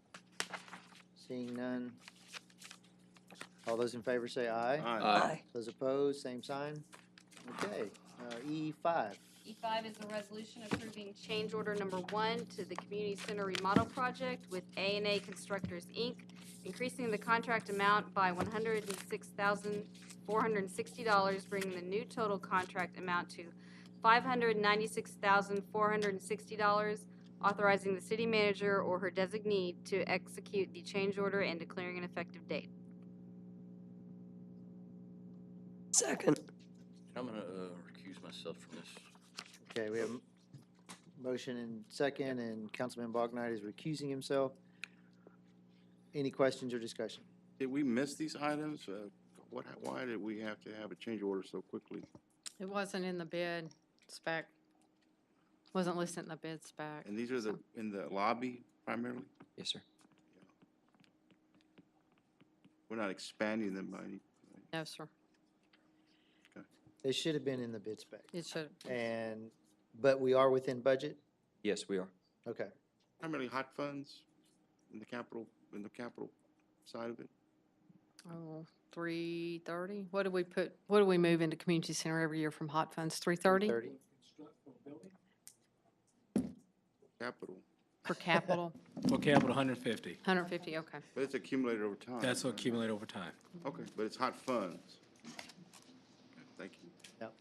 Seeing none. All those in favor say aye. Aye. Those opposed, same sign. Okay, E5. E5 is a resolution approving change order number 1 to the Community Center Remodel Project with A&A Constructors, Inc., increasing the contract amount by $106,460, bringing the new total contract amount to $596,460, authorizing the city manager or her designee to execute the change order and declaring an effective date. Second. I'm gonna recuse myself from this. Okay, we have motion and second, and Councilman Bognight is recusing himself. Any questions or discussion? Did we miss these items? Why did we have to have a change order so quickly? It wasn't in the bid spec. Wasn't listed in the bid spec. And these are in the lobby primarily? Yes, sir. We're not expanding them by any, No, sir. They should have been in the bid spec. It should. But we are within budget? Yes, we are. Okay. primarily hot funds in the capital side of it? Oh, 330? What do we move into community center every year from hot funds? 330 30. Capital, for capital? For capital, 150. 150, okay. but it's accumulated over time. That's what accumulate over time. Okay, but it's hot funds. Okay, thank you. Yep.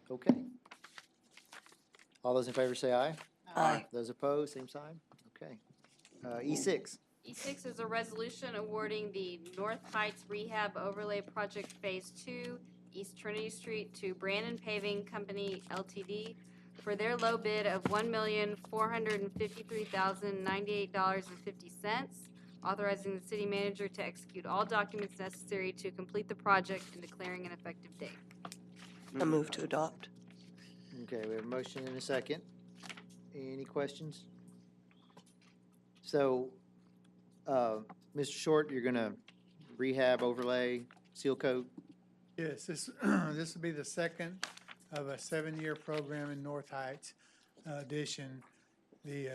Okay. All those in favor say aye. Aye. Those opposed, same sign. Okay. E6. E6 is a resolution awarding the North Heights Rehab Overlay Project Phase 2, East Trinity Street, to Brandon Paving Company Ltd. for their low bid of $1,453,098.50, authorizing the city manager to execute all documents necessary to complete the project and declaring an effective date. I move to adopt. Okay, we have a motion and a second. Any questions? So, Mr. Short, you're gonna rehab, overlay, seal coat? Yes, this will be the second of a 7-year program in North Heights addition. The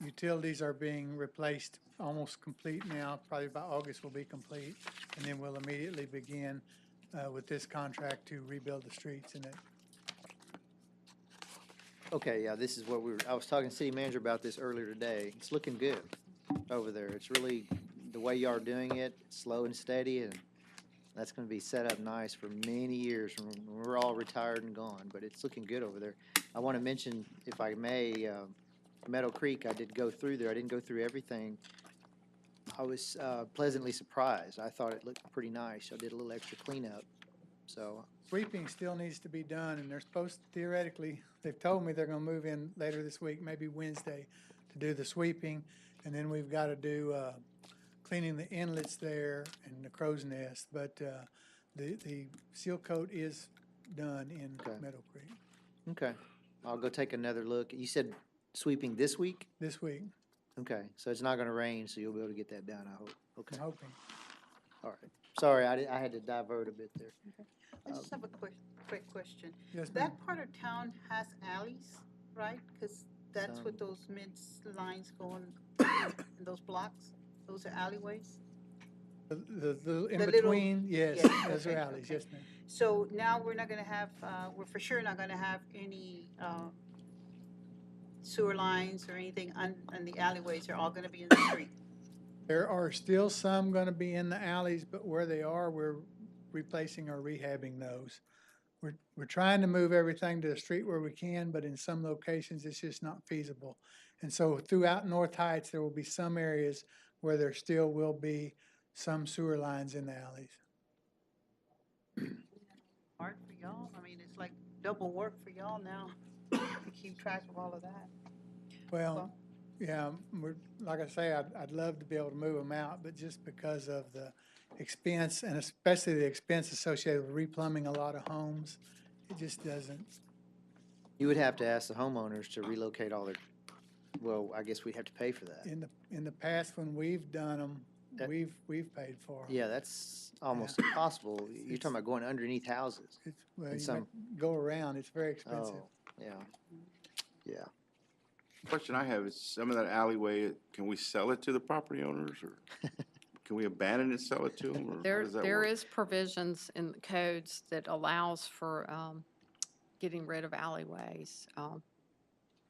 utilities are being replaced, almost complete now, probably by August will be complete. And then we'll immediately begin with this contract to rebuild the streets in it. Okay, yeah, this is what I was talking to city manager about this earlier today. It's looking good over there. It's really, the way you are doing it, slow and steady, and that's gonna be set up nice for many years when we're all retired and gone, but it's looking good over there. I wanna mention, if I may, Meadow Creek, I did go through there. I didn't go through everything. I was pleasantly surprised. I thought it looked pretty nice. I did a little extra cleanup, so. Sweeping still needs to be done, and they're supposed, theoretically, they've told me they're gonna move in later this week, maybe Wednesday, to do the sweeping. And then we've gotta do cleaning the inlets there and the crow's nest. But the seal coat is done in Okay. Meadow Creek Okay, I'll go take another look. You said sweeping this week? this week, Okay, so it's not gonna rain, so you'll be able to get that done, I hope. Okay, I'm hoping. all right. Sorry, I had to divert a bit there. I just have a quick question. Yes, ma'am. That part of town has alleys, right? Because that's Some. what those lines go in, in those blocks. Those are alleyways. The in The little- between, yes, yes, those are okay, alleys, okay. yes, ma'am. So now we're not gonna have, we're for sure not gonna have any sewer lines or anything on the alleyways. They're all gonna be in the street. There are still some gonna be in the alleys, but where they are, we're replacing or rehabbing those. We're trying to move everything to the street where we can, but in some locations, it's just not feasible. And so throughout North Heights, there will be some areas where there still will be some sewer lines in the alleys. Hard for y'all, I mean, it's like double work for y'all now, to keep track of all of that. Well, yeah, like I say, I'd love to be able to move them out, but just because of the expense, and especially the expense associated with replumbing a lot of homes, it just doesn't. You would have to ask the homeowners to relocate all their, well, I guess we'd have to pay for that. In the past, when we've done them, That- we've paid for 'em. Yeah, that's almost impossible. You're talking about going underneath houses. Well, and you some- might go around, it's very expensive. Oh, yeah, yeah. Question I have is, some of that alleyway, can we sell it to the property owners, or can we abandon it, sell it to them, or how There, does that there work? is provisions in the codes that allows for getting rid of alleyways.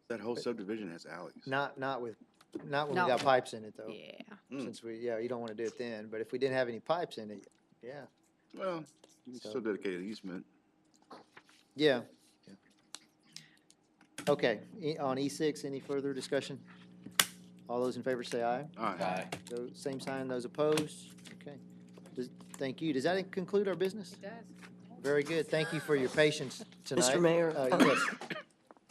That whole subdivision has alleys. Not when we Not got with- pipes in it, though. Yeah. Mm. Since you don't want to do it then, but if we didn't have any pipes in it, yeah. Well, you can So- still dedicate an easement. Yeah. Yeah. Okay, on E6, any further discussion? All those in favor say aye. Aye. Those, same sign, those opposed? Okay. Thank you. Does that conclude our business? It does. Very good. Thank you for your patience tonight. Mr. Mayor, Yes.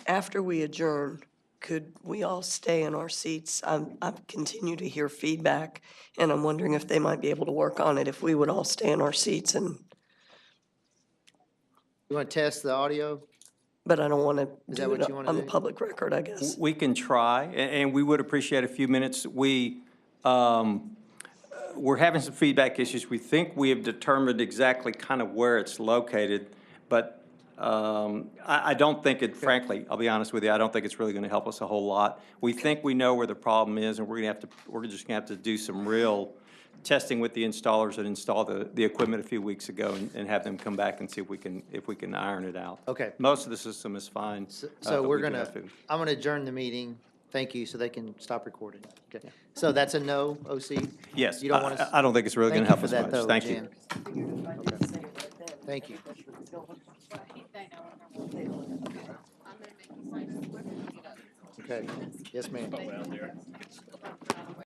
after we adjourn, could we all stay in our seats? I continue to hear feedback, and I'm wondering if they might be able to work on it, if we would all stay in our seats and, You want to test the audio? but I don't want to Is that do what it you wanna on the do? public record, I guess. We can try, and we would appreciate a few minutes. We're having some feedback issues. We think we have determined exactly kind of where it's located, but I don't think it, frankly, I'll be honest with you, I don't think it's really going to help us a whole lot. We think we know where the problem is, and we're just going to have to do some real testing with the installers that installed the equipment a few weeks ago and have them come back and see if we can iron it out. Okay. Most of the system is fine. So but we're we do gonna, have to- I'm gonna adjourn the meeting. Thank you, so they can stop recording. Okay. So that's a no, OC? Yes, You don't want us? I don't think it's really going to help us much. Thank you. Thank you. Okay, yes, ma'am.